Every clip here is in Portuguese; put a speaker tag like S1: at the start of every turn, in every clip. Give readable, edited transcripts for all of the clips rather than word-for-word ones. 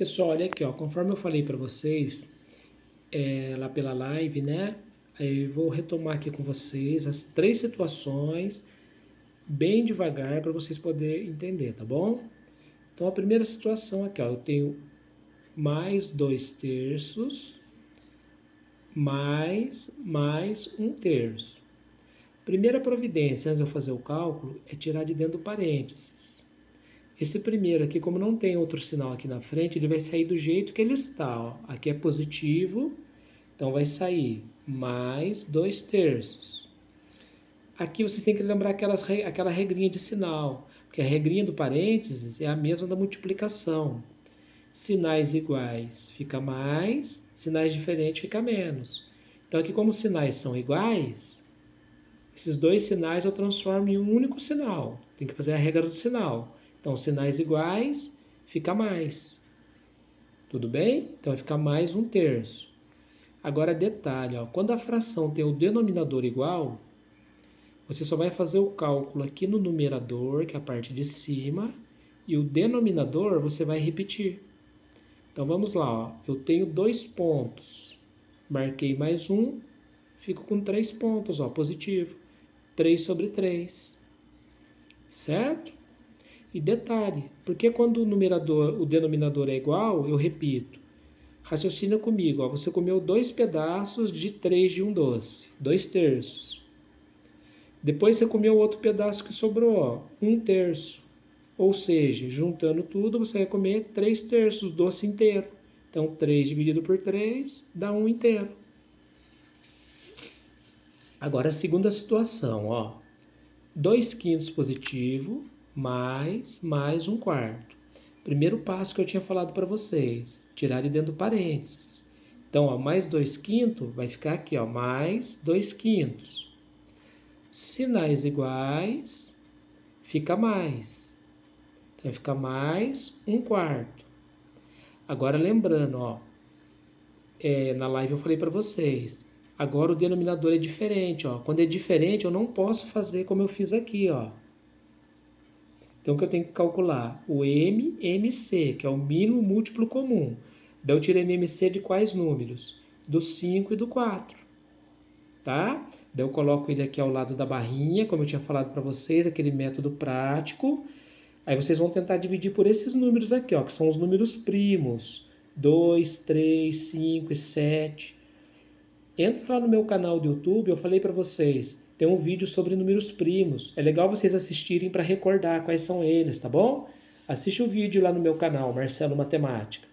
S1: Pessoal, olha aqui, ó, conforme eu falei para vocês lá pela live, né? Aí eu vou retomar aqui com vocês as três situações, bem devagar, para vocês poderem entender, tá bom? Então, a primeira situação aqui, ó, eu tenho mais 2 terços, mais 1 terço. Primeira providência, antes de eu fazer o cálculo, é tirar de dentro do parênteses. Esse primeiro aqui, como não tem outro sinal aqui na frente, ele vai sair do jeito que ele está, ó. Aqui é positivo, então vai sair mais 2 terços. Aqui vocês têm que lembrar aquela regrinha de sinal, porque a regrinha do parênteses é a mesma da multiplicação. Sinais iguais fica mais, sinais diferentes fica menos. Então aqui como os sinais são iguais, esses dois sinais eu transformo em um único sinal. Tem que fazer a regra do sinal. Então sinais iguais fica mais. Tudo bem? Então vai ficar mais 1 terço. Agora detalhe, ó, quando a fração tem o denominador igual, você só vai fazer o cálculo aqui no numerador, que é a parte de cima, e o denominador você vai repetir. Então vamos lá, ó. Eu tenho 2 pontos, marquei mais um, fico com 3 pontos, ó, positivo. 3 sobre 3, certo? E detalhe, porque quando o denominador é igual, eu repito. Raciocina comigo, ó, você comeu 2 pedaços de 3 de um doce, 2 terços. Depois você comeu outro pedaço que sobrou, ó, 1 terço. Ou seja, juntando tudo, você vai comer 3 terços do doce inteiro. Então, 3 dividido por 3 dá 1 inteiro. Agora, a segunda situação, ó. 2/5 positivo, mais 1/4. Primeiro passo que eu tinha falado para vocês, tirar de dentro do parênteses. Então, ó, mais 2/5 vai ficar aqui, ó, mais 2/5. Sinais iguais, fica mais. Então, vai ficar mais 1/4. Agora, lembrando, ó, na live eu falei para vocês, agora o denominador é diferente, ó. Quando é diferente, eu não posso fazer como eu fiz aqui, ó. Então, o que eu tenho que calcular? O MMC, que é o mínimo múltiplo comum. Daí eu tirei MMC de quais números? Do 5 e do 4. Tá? Daí eu coloco ele aqui ao lado da barrinha, como eu tinha falado para vocês, aquele método prático. Aí vocês vão tentar dividir por esses números aqui, ó, que são os números primos. 2, 3, 5 e 7. Entra lá no meu canal do YouTube, eu falei para vocês, tem um vídeo sobre números primos. É legal vocês assistirem para recordar quais são eles, tá bom? Assiste o vídeo lá no meu canal, Marcelo Matemática.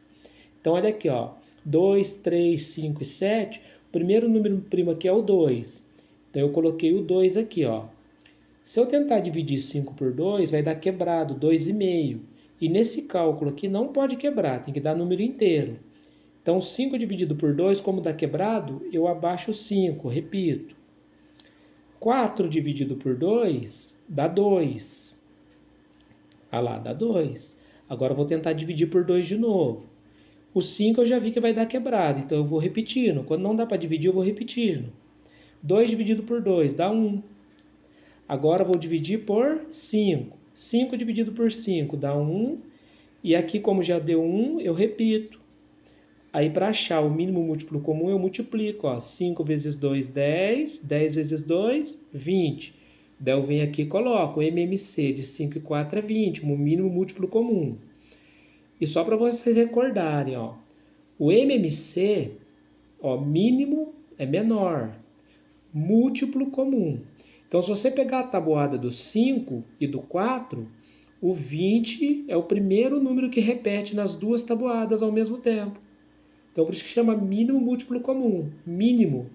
S1: Então olha aqui, ó, 2, 3, 5 e 7. O primeiro número primo aqui é o 2. Então eu coloquei o 2 aqui, ó. Se eu tentar dividir 5 por 2, vai dar quebrado, 2,5. E nesse cálculo aqui não pode quebrar, tem que dar número inteiro. Então, 5 dividido por 2, como dá quebrado, eu abaixo 5, repito. 4 dividido por 2 dá 2. Ah lá, dá 2. Agora eu vou tentar dividir por 2 de novo. O 5 eu já vi que vai dar quebrado, então eu vou repetindo. Quando não dá para dividir, eu vou repetindo. 2 dividido por 2 dá 1. Agora eu vou dividir por 5. 5 dividido por 5 dá 1. E aqui, como já deu 1, eu repito. Aí, para achar o mínimo múltiplo comum, eu multiplico. Ó, 5 vezes 2, 10. 10 vezes 2, 20. Daí eu venho aqui e coloco o MMC de 5 e 4 é 20, o mínimo múltiplo comum. E só para vocês recordarem, ó, o MMC, ó, mínimo é menor, múltiplo comum. Então, se você pegar a tabuada do 5 e do 4, o 20 é o primeiro número que repete nas duas tabuadas ao mesmo tempo. Então, por isso que chama mínimo múltiplo comum. Mínimo,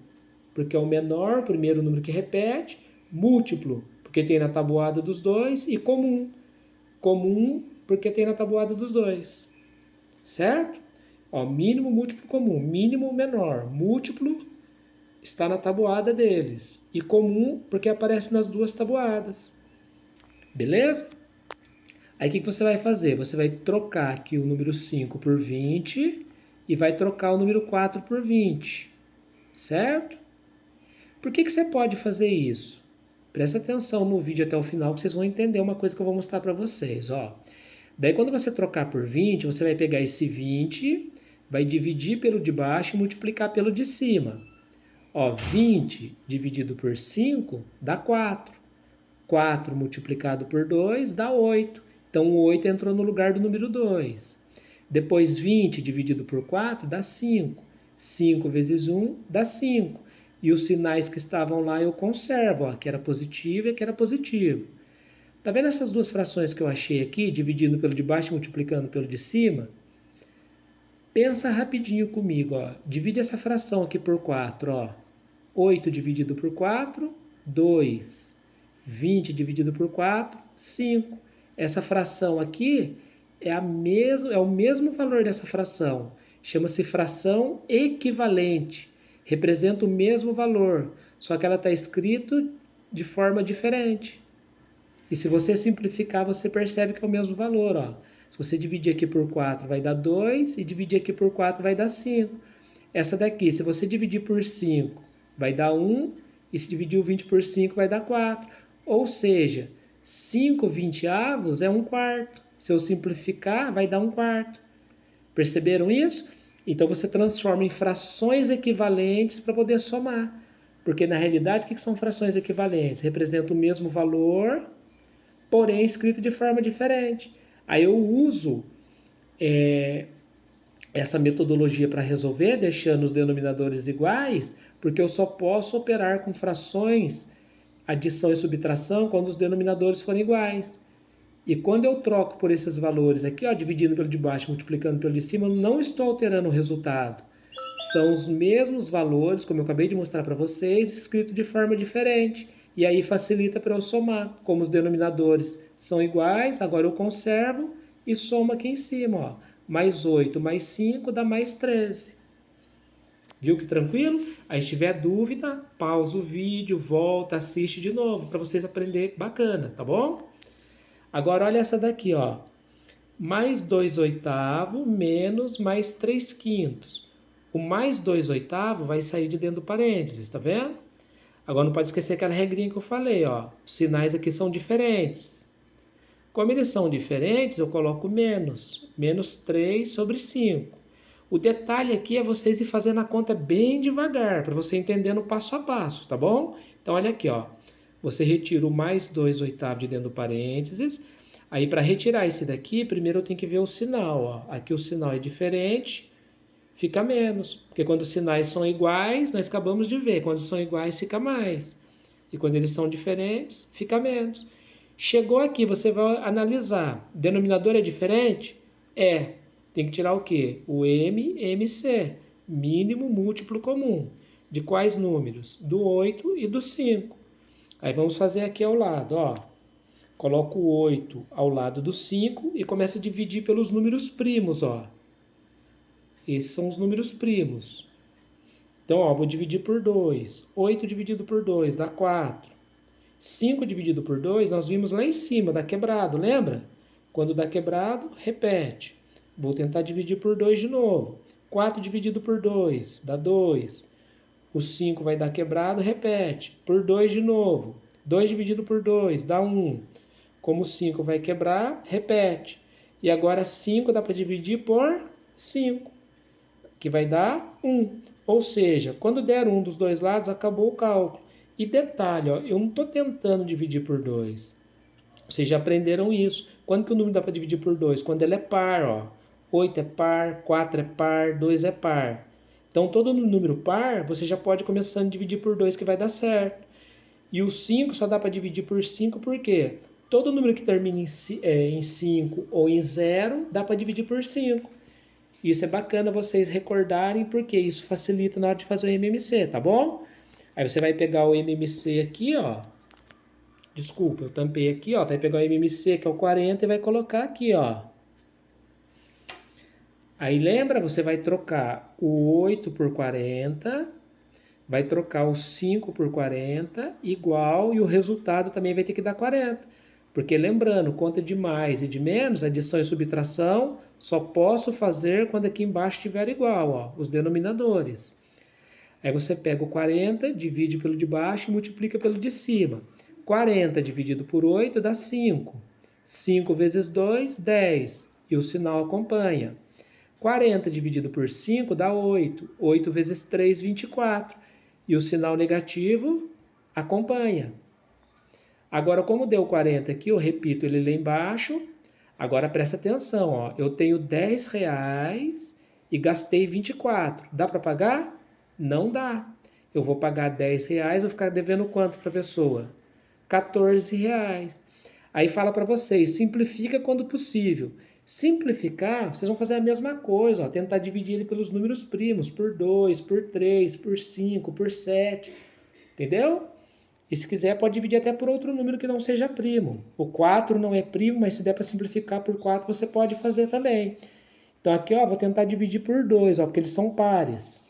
S1: porque é o menor, primeiro número que repete. Múltiplo, porque tem na tabuada dos dois. E comum. Comum, porque tem na tabuada dos dois. Certo? Ó, mínimo, múltiplo, comum. Mínimo, menor. Múltiplo está na tabuada deles. E comum, porque aparece nas duas tabuadas. Beleza? Aí o que você vai fazer? Você vai trocar aqui o número 5 por 20 e vai trocar o número 4 por 20, certo? Por que você pode fazer isso? Presta atenção no vídeo até o final que vocês vão entender uma coisa que eu vou mostrar para vocês. Ó. Daí, quando você trocar por 20, você vai pegar esse 20, vai dividir pelo de baixo e multiplicar pelo de cima. Ó, 20 dividido por 5 dá 4. 4 multiplicado por 2 dá 8. Então, o 8 entrou no lugar do número 2. Depois, 20 dividido por 4 dá 5. 5 vezes 1 dá 5. E os sinais que estavam lá eu conservo, ó, que era positivo e que era positivo. Tá vendo essas duas frações que eu achei aqui, dividindo pelo de baixo e multiplicando pelo de cima? Pensa rapidinho comigo, ó. Divide essa fração aqui por 4, ó. 8 dividido por 4, 2. 20 dividido por 4, 5. Essa fração aqui é o mesmo valor dessa fração. Chama-se fração equivalente. Representa o mesmo valor, só que ela está escrita de forma diferente. E se você simplificar, você percebe que é o mesmo valor, ó. Se você dividir aqui por 4, vai dar 2, e dividir aqui por 4 vai dar 5. Essa daqui, se você dividir por 5, vai dar 1, e se dividir o 20 por 5, vai dar 4. Ou seja, 5 vinteavos é 1/4. Se eu simplificar, vai dar 1/4. Perceberam isso? Então você transforma em frações equivalentes para poder somar. Porque na realidade, o que são frações equivalentes? Representam o mesmo valor, porém escrito de forma diferente. Aí eu uso essa metodologia para resolver, deixando os denominadores iguais, porque eu só posso operar com frações, adição e subtração, quando os denominadores forem iguais. E quando eu troco por esses valores aqui, ó, dividindo pelo de baixo, multiplicando pelo de cima, eu não estou alterando o resultado. São os mesmos valores, como eu acabei de mostrar para vocês, escrito de forma diferente. E aí facilita para eu somar. Como os denominadores são iguais, agora eu conservo e somo aqui em cima, ó. Mais 8 mais 5 dá mais 13. Viu que tranquilo? Aí se tiver dúvida, pausa o vídeo, volta, assiste de novo, para vocês aprenderem bacana, tá bom? Agora olha essa daqui, ó. Mais 2 oitavos menos mais 3 quintos. O mais 2 oitavos vai sair de dentro do parênteses, tá vendo? Agora não pode esquecer aquela regrinha que eu falei, ó. Os sinais aqui são diferentes. Como eles são diferentes, eu coloco menos. Menos 3 sobre 5. O detalhe aqui é vocês ir fazendo a conta bem devagar, para você entender no passo a passo, tá bom? Então olha aqui, ó. Você retira o mais 2 oitavos de dentro do parênteses. Aí para retirar esse daqui, primeiro eu tenho que ver o sinal, ó. Aqui o sinal é diferente, fica menos. Porque quando os sinais são iguais, nós acabamos de ver. Quando são iguais, fica mais. E quando eles são diferentes, fica menos. Chegou aqui, você vai analisar. O denominador é diferente? É. Tem que tirar o quê? O MC, mínimo múltiplo comum. De quais números? Do 8 e do 5. Aí vamos fazer aqui ao lado, ó. Coloco o 8 ao lado do 5 e começo a dividir pelos números primos, ó. Esses são os números primos. Então, ó, vou dividir por 2. 8 dividido por 2 dá 4. 5 dividido por 2, nós vimos lá em cima, dá quebrado, lembra? Quando dá quebrado, repete. Vou tentar dividir por 2 de novo. 4 dividido por 2 dá 2. O 5 vai dar quebrado, repete. Por 2 de novo. 2 dividido por 2 dá 1. Como o 5 vai quebrar, repete. E agora 5 dá para dividir por 5, que vai dar 1. Ou seja, quando der 1 dos dois lados, acabou o cálculo. E detalhe, ó, eu não estou tentando dividir por 2. Vocês já aprenderam isso. Quando que o número dá para dividir por 2? Quando ele é par, ó. 8 é par, 4 é par, 2 é par. Então, todo número par, você já pode começar a dividir por 2 que vai dar certo. E o 5 só dá para dividir por 5 por quê? Todo número que termina em 5 ou em 0 dá para dividir por 5. Isso é bacana vocês recordarem, porque isso facilita na hora de fazer o MMC, tá bom? Aí você vai pegar o MMC aqui, ó. Desculpa, eu tampei aqui, ó. Vai pegar o MMC, que é o 40, e vai colocar aqui, ó. Aí lembra, você vai trocar o 8 por 40, vai trocar o 5 por 40, igual, e o resultado também vai ter que dar 40. Porque lembrando, conta de mais e de menos, adição e subtração, só posso fazer quando aqui embaixo estiver igual, ó, os denominadores. Aí você pega o 40, divide pelo de baixo e multiplica pelo de cima. 40 dividido por 8 dá 5. 5 vezes 2, 10. E o sinal acompanha. 40 dividido por 5 dá 8. 8 vezes 3, 24. E o sinal negativo acompanha. Agora, como deu 40 aqui, eu repito ele lá embaixo. Agora presta atenção, ó. Eu tenho 10 reais e gastei 24. Dá para pagar? Não dá. Eu vou pagar 10 reais, vou ficar devendo quanto para a pessoa? 14 reais. Aí fala para vocês, simplifica quando possível. Simplificar, vocês vão fazer a mesma coisa, ó, tentar dividir ele pelos números primos, por 2, por 3, por 5, por 7, entendeu? E se quiser pode dividir até por outro número que não seja primo. O 4 não é primo, mas se der para simplificar por 4, você pode fazer também. Então aqui, ó, vou tentar dividir por 2, ó, porque eles são pares.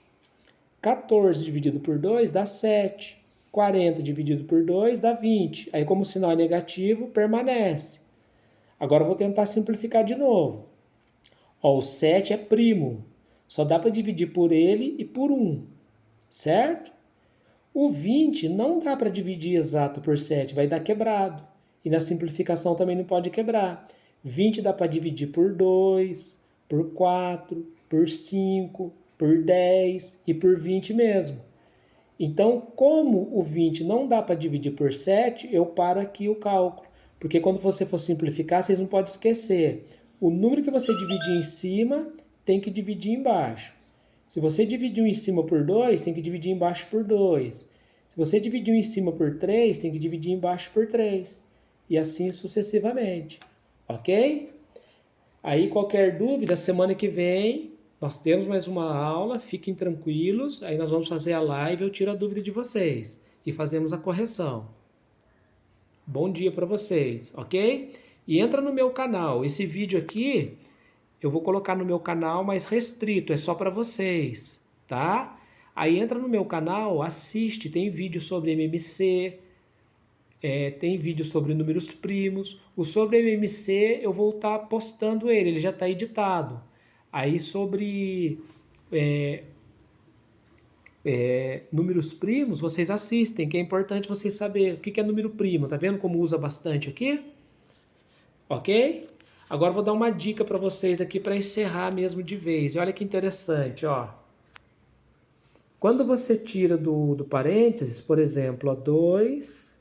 S1: 14 dividido por 2 dá 7. 40 dividido por 2 dá 20. Aí, como o sinal é negativo, permanece. Agora eu vou tentar simplificar de novo. Ó, o 7 é primo. Só dá para dividir por ele e por 1. Certo? O 20 não dá para dividir exato por 7, vai dar quebrado. E na simplificação também não pode quebrar. 20 dá para dividir por 2, por 4, por 5, por 10 e por 20 mesmo. Então, como o 20 não dá para dividir por 7, eu paro aqui o cálculo. Porque quando você for simplificar, vocês não podem esquecer. O número que você dividir em cima, tem que dividir embaixo. Se você dividiu em cima por 2, tem que dividir embaixo por 2. Se você dividiu em cima por 3, tem que dividir embaixo por 3. E assim sucessivamente. Ok? Aí qualquer dúvida, semana que vem nós temos mais uma aula, fiquem tranquilos. Aí nós vamos fazer a live, eu tiro a dúvida de vocês. E fazemos a correção. Bom dia para vocês, ok? E entra no meu canal. Esse vídeo aqui eu vou colocar no meu canal, mas restrito, é só para vocês, tá? Aí entra no meu canal, assiste, tem vídeo sobre MMC, tem vídeo sobre números primos. O sobre MMC eu vou estar postando ele já está editado. Aí sobre números primos, vocês assistem, que é importante vocês saberem o que é número primo. Tá vendo como usa bastante aqui? Ok? Agora eu vou dar uma dica para vocês aqui para encerrar mesmo de vez. E olha que interessante, ó. Quando você tira do parênteses, por exemplo, 2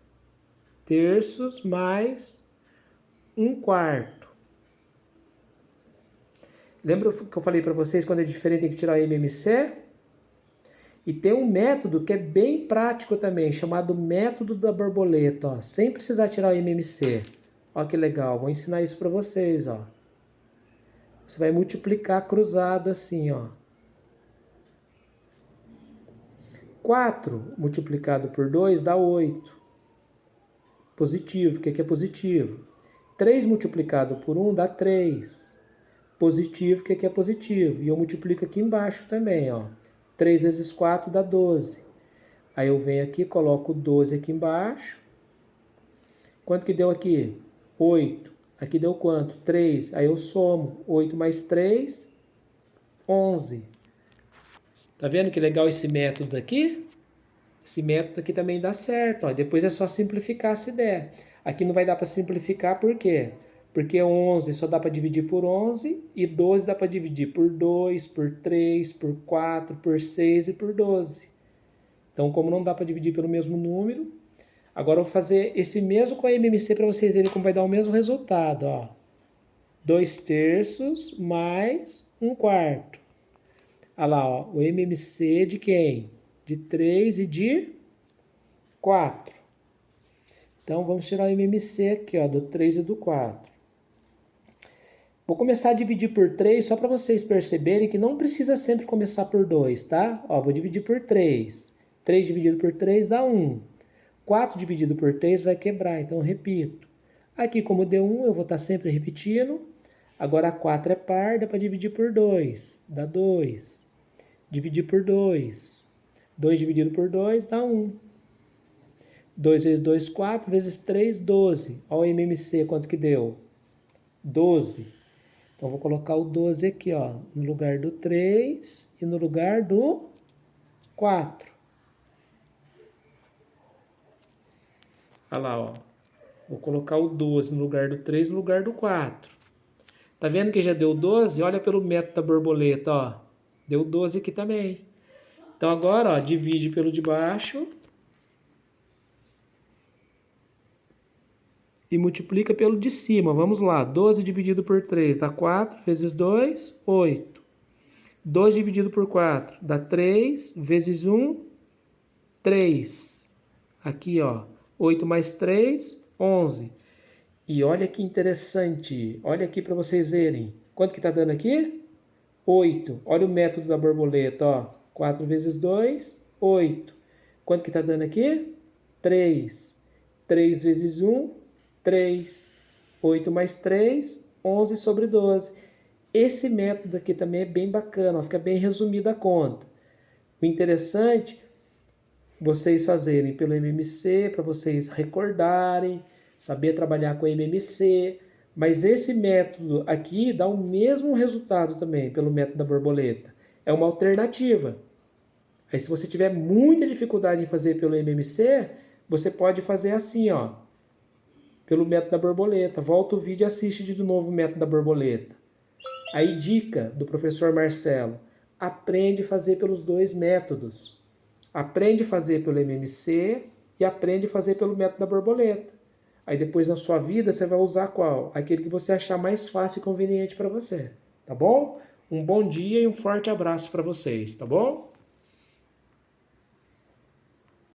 S1: terços mais 1/4. Lembra que eu falei para vocês quando é diferente tem que tirar o MMC? E tem um método que é bem prático também, chamado método da borboleta, ó, sem precisar tirar o MMC. Ó que legal, vou ensinar isso para vocês, ó. Você vai multiplicar cruzado assim, ó. 4 multiplicado por 2 dá 8. Positivo, o que é positivo? 3 multiplicado por 1 dá 3. Positivo, o que é positivo? E eu multiplico aqui embaixo também, ó. 3 vezes 4 dá 12. Aí eu venho aqui, coloco 12 aqui embaixo. Quanto que deu aqui? 8. Aqui deu quanto? 3. Aí eu somo. 8 mais 3, 11. Tá vendo que legal esse método aqui? Esse método aqui também dá certo. Ó. Depois é só simplificar se der. Aqui não vai dar para simplificar, por quê? Porque 11 só dá para dividir por 11 e 12 dá para dividir por 2, por 3, por 4, por 6 e por 12. Então, como não dá para dividir pelo mesmo número, agora eu vou fazer esse mesmo com a MMC para vocês verem como vai dar o mesmo resultado. Ó. 2 terços mais 1/4. Olha lá, ó, o MMC de quem? De 3 e de 4. Então, vamos tirar o MMC aqui, ó, do 3 e do 4. Vou começar a dividir por 3 só para vocês perceberem que não precisa sempre começar por 2, tá? Ó, vou dividir por 3. 3 dividido por 3 dá 1. 4 dividido por 3 vai quebrar, então eu repito. Aqui, como deu 1, eu vou estar sempre repetindo. Agora, 4 é par, dá para dividir por 2. Dá 2. Dividir por 2. 2 dividido por 2 dá 1. 2 vezes 2, 4. Vezes 3, 12. Olha o MMC, quanto que deu? 12. Então, vou colocar o 12 aqui, ó, no lugar do 3 e no lugar do 4. Olha lá, ó. Vou colocar o 12 no lugar do 3, no lugar do 4. Tá vendo que já deu 12? Olha pelo método da borboleta, ó. Deu 12 aqui também. Então agora, ó, divide pelo de baixo e multiplica pelo de cima. Vamos lá, 12 dividido por 3 dá 4 vezes 2, 8. 2 dividido por 4 dá 3 vezes 1, 3. Aqui, ó, 8 mais 3, 11. E olha que interessante, olha aqui para vocês verem. Quanto que tá dando aqui? 8. Olha o método da borboleta, ó. 4 vezes 2, 8. Quanto que tá dando aqui? 3. 3 vezes 1, 3. 8 mais 3, 11 sobre 12. Esse método aqui também é bem bacana, ó, fica bem resumida a conta. O interessante vocês fazerem pelo MMC, para vocês recordarem, saber trabalhar com MMC, mas esse método aqui dá o mesmo resultado também, pelo método da borboleta. É uma alternativa. Aí se você tiver muita dificuldade em fazer pelo MMC, você pode fazer assim, ó, pelo método da borboleta. Volta o vídeo e assiste de novo o método da borboleta. Aí dica do professor Marcelo, aprende a fazer pelos dois métodos. Aprende a fazer pelo MMC e aprende a fazer pelo método da borboleta. Aí depois na sua vida você vai usar qual? Aquele que você achar mais fácil e conveniente para você, tá bom? Um bom dia e um forte abraço para vocês, tá bom?